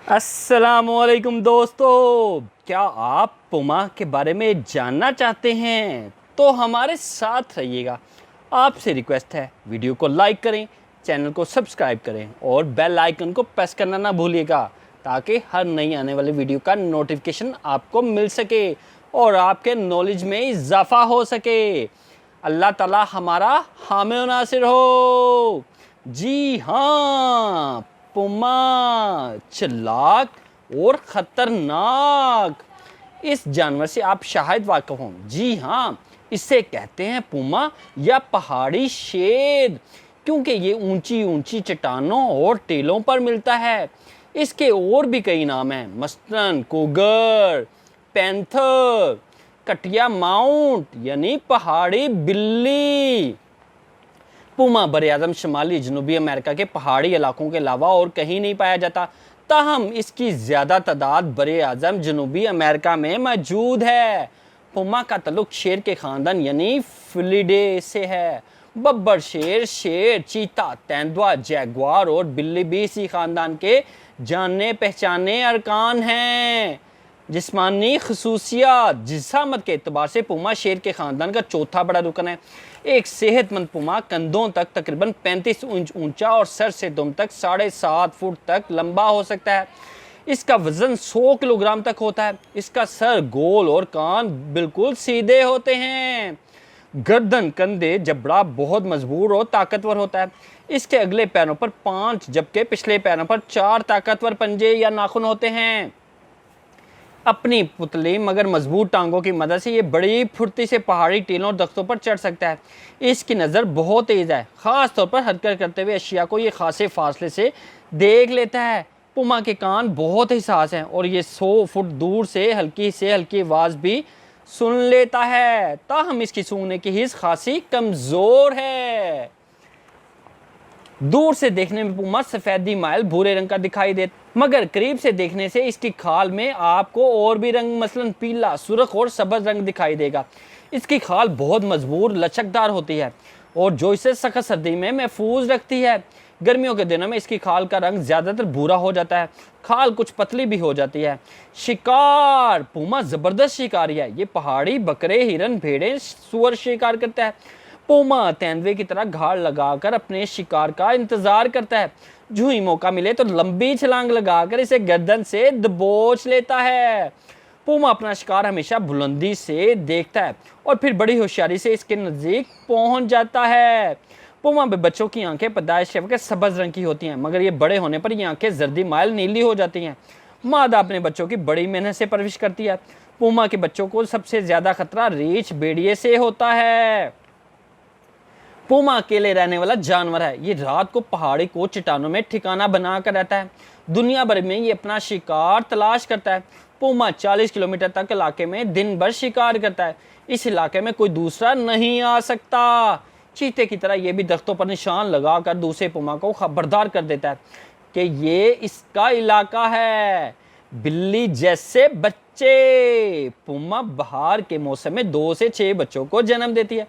अस्सलामुअलैकुम दोस्तों, क्या आप पुमा के बारे में जानना चाहते हैं तो हमारे साथ रहिएगा। आपसे रिक्वेस्ट है, वीडियो को लाइक करें, चैनल को सब्सक्राइब करें और बेल आइकन को प्रेस करना ना भूलिएगा ताकि हर नई आने वाली वीडियो का नोटिफिकेशन आपको मिल सके और आपके नॉलेज में इजाफा हो सके। अल्लाह ताला हमारा हामी और नासिर हो। जी हाँ, पुमा चालाक और ख़तरनाक। इस जानवर से आप शायद वाकिफ़ हों। जी हाँ, इसे कहते हैं पुमा या पहाड़ी शेर, क्योंकि ये ऊंची ऊंची चट्टानों और टीलों पर मिलता है। इसके और भी कई नाम हैं, मसलन कुगर, पैंथर, कटिया माउंट यानी पहाड़ी बिल्ली। पुमा बरआज़म शुमाली जनूबी अमेरिका के पहाड़ी इलाकों के अलावा और कहीं नहीं पाया जाता, ताहम इसकी ज़्यादा तादाद बरआज़म जनूबी अमेरिका में मौजूद है। पुमा का तल्लुक शेर के ख़ानदान यानी फेलिडे से है। बब्बर शेर, शेर, चीता, तेंदुआ, जैगुआर और बिल्ली भी इसी ख़ानदान के जाने पहचाने अरकान हैं। जिस्मानी खसूसियात जिसामत के एतबार से पुमा शेर के ख़ानदान का चौथा बड़ा रुकन है। एक सेहतमंद पुमा कंधों तक तकरीबन 35 इंच ऊंचा और सर से दुम तक 7.5 फुट तक लंबा हो सकता है। इसका वज़न 100 किलोग्राम तक होता है। इसका सर गोल और कान बिल्कुल सीधे होते हैं। गर्दन, कंधे, जबड़ा बहुत मजबूत और ताकतवर होता है। इसके अगले पैरों पर 5 जबकि पिछले पैरों पर 4 ताकतवर पंजे या नाखून होते हैं। अपनी पुतली मगर मजबूत टांगों की मदद से ये बड़ी फुर्ती से पहाड़ी टीलों और दख्तों पर चढ़ सकता है। इसकी नज़र बहुत तेज़ है, ख़ास तौर पर हरकत करते हुए अशिया को ये खासे फासले से देख लेता है। पुमा के कान बहुत हिसास हैं और ये 100 फुट दूर से हल्की आवाज़ भी सुन लेता है, ताहम इसकी सूंघने की हिस्स खासी कमज़ोर है। दूर से देखने में पुमा सफ़ेदी माइल भूरे रंग का दिखाई देता, मगर करीब से देखने से इसकी खाल में आपको और भी रंग मसलन पीला, सुर्ख और सब्ज़ रंग दिखाई देगा। इसकी खाल बहुत मजबूत लचकदार होती है और जो इसे सख्त सर्दी में महफूज रखती है। गर्मियों के दिनों में इसकी खाल का रंग ज़्यादातर भूरा हो जाता है, खाल कुछ पतली भी हो जाती है। शिकार, पुमा ज़बरदस्त शिकारी है। ये पहाड़ी बकरे, हिरन, भेड़ें, सुअर शिकार करता है। पुमा तेंदुए की तरह घाड़ लगाकर अपने शिकार का इंतजार करता है। जो ही मौका मिले तो लंबी छलांग लगाकर इसे गर्दन से दबोच लेता है। पुमा अपना शिकार हमेशा बुलंदी से देखता है और फिर बड़ी होशियारी से इसके नज़दीक पहुंच जाता है। पुमा में बच्चों की आंखें पैदाइश के वक्त सब्ज़ रंग की होती हैं, मगर ये बड़े होने पर ये आंखें जर्दी माइल नीली हो जाती हैं। मादा अपने बच्चों की बड़ी मेहनत से परवरिश करती है। पुमा के बच्चों को सबसे ज़्यादा खतरा रीछ भेड़िए से होता है। पुमा अकेले रहने वाला जानवर है। ये रात को पहाड़ी को चट्टानों में ठिकाना बनाकर रहता है। दुनिया भर में ये अपना शिकार तलाश करता है। पुमा 40 किलोमीटर तक इलाके में दिन भर शिकार करता है। इस इलाके में कोई दूसरा नहीं आ सकता। चीते की तरह ये भी दख्तों पर निशान लगाकर दूसरे पुमा को खबरदार कर देता है कि ये इसका इलाका है। बिल्ली जैसे बच्चे, पुमा बहार के मौसम में 2 से 6 बच्चों को जन्म देती है।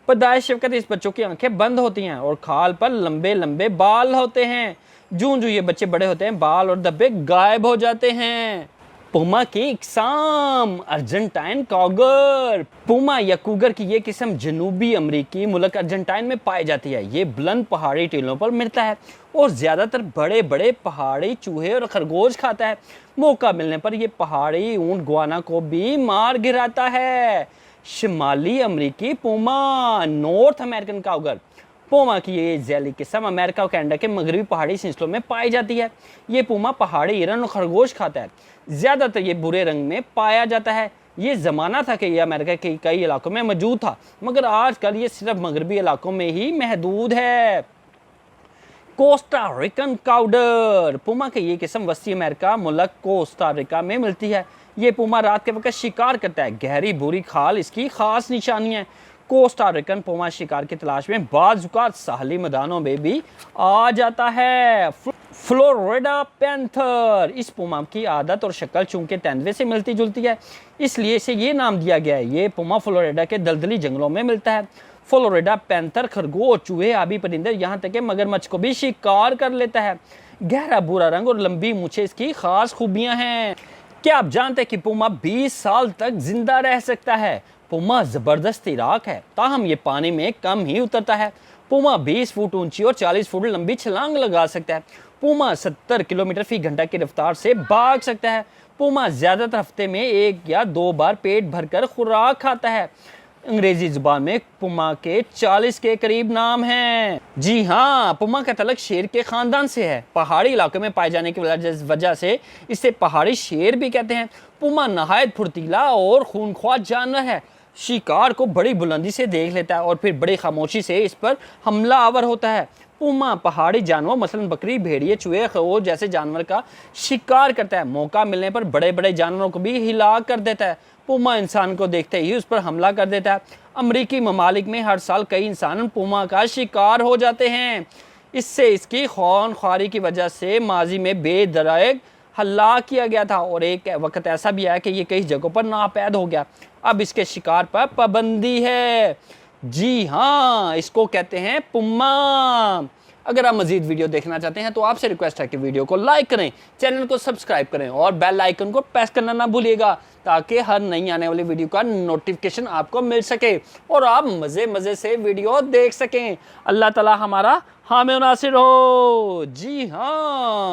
पैदाइश वक्त इस बच्चों की आंखें बंद होती हैं और खाल पर लंबे लंबे बाल होते हैं। जूं जूं ये बच्चे बड़े होते हैं, बाल और धब्बे गायब हो जाते हैं। पुमा की इकसाम, अर्जेंटाइन कॉगर। पुमा या कुगर की ये किस्म जनूबी अमरीकी मुल्क अर्जेंटाइन में पाई जाती है। ये बुलंद पहाड़ी टीलों पर मिलता है और ज़्यादातर बड़े बड़े पहाड़ी चूहे और खरगोश खाता है। मौका मिलने पर यह पहाड़ी ऊंट गुआना को भी मार गिराता है। शिमाली अमरीकी पुमा, नॉर्थ अमेरिकन काउगर। पुमा की ये जैली किस्म अमेरिका और कनाडा के मगरबी पहाड़ी सिलसिलों में पाई जाती है। ये पुमा पहाड़ी हिरन और खरगोश खाता है। ज़्यादातर ये भूरे रंग में पाया जाता है। ये ज़माना था कि यह अमेरिका के कई इलाकों में मौजूद था, मगर आजकल ये सिर्फ मगरबी इलाकों में ही महदूद है। कोस्टा रिकन काउडर, पुमा की ये किस्म वस्ती अमेरिका मुल्क कोस्टा रिका में मिलती है। ये पुमा रात के वक्त शिकार करता है। गहरी भूरी खाल इसकी खास निशानी है। कोस्टा रिकन पुमा शिकार की तलाश में बाज़ औक़ात साहली मैदानों में भी आ जाता है। फ्लोरिडा पैंथर, इस पुमा की आदत और शक्ल चूंकि तेंदुए से मिलती जुलती है, इसलिए इसे ये नाम दिया गया है। ये पुमा फ्लोरिडा के दलदली जंगलों में मिलता है। फ्लोरिडा पैंथर, खरगोश, चूहे, आबी परिंदे, यहाँ तक कि मगरमच्छ को भी शिकार कर लेता है। गहरा भूरा रंग और लंबी मूछें इसकी खास खूबियां हैं। क्या आप जानते हैं कि पुमा 20 साल तक जिंदा रह सकता है? पुमा जबरदस्त तैराक है, ताहम ये पानी में कम ही उतरता है। पुमा 20 फुट ऊंची और 40 फुट लंबी छलांग लगा सकता है। पुमा 70 किलोमीटर फी घंटा की रफ्तार से भाग सकता है। पुमा ज्यादातर हफ्ते में 1 या 2 बार पेट भरकर खुराक खाता है। अंग्रेजी जुबान में पुमा के 40 के करीब नाम हैं। जी हाँ, पुमा का तलक शेर के खानदान से है। पहाड़ी इलाकों में पाए जाने की वजह से इसे पहाड़ी शेर भी कहते हैं। पुमा नहायत फुर्तीला और खूनख्वार जानवर है। शिकार को बड़ी बुलंदी से देख लेता है और फिर बड़ी खामोशी से इस पर हमला आवर होता है। पुमा पहाड़ी जानवर मसलन बकरी, भेड़िए, चूहे, खरगोश जैसे जानवर का शिकार करता है। मौका मिलने पर बड़े बड़े जानवरों को भी हिला कर देता है। पुमा इंसान को देखते ही उस पर हमला कर देता है। अमरीकी ममालिक में हर साल कई इंसान पुमा का शिकार हो जाते हैं। इससे इसकी खूनख्वारी की वजह से माजी में बेदराग हल्ला किया गया था और एक वक्त ऐसा भी आया कि ये कई जगहों पर नापैद हो गया। अब इसके शिकार पर पाबंदी है। जी हाँ, इसको कहते हैं पुमा। अगर आप मजीद वीडियो देखना चाहते हैं तो आपसे रिक्वेस्ट है कि वीडियो को लाइक करें, चैनल को सब्सक्राइब करें और बेल आइकन को प्रेस करना ना भूलिएगा, ताकि हर नई आने वाली वीडियो का नोटिफिकेशन आपको मिल सके और आप मज़े मज़े से वीडियो देख सकें। अल्लाह ताला हमारा हामी नासिर हो। जी हाँ।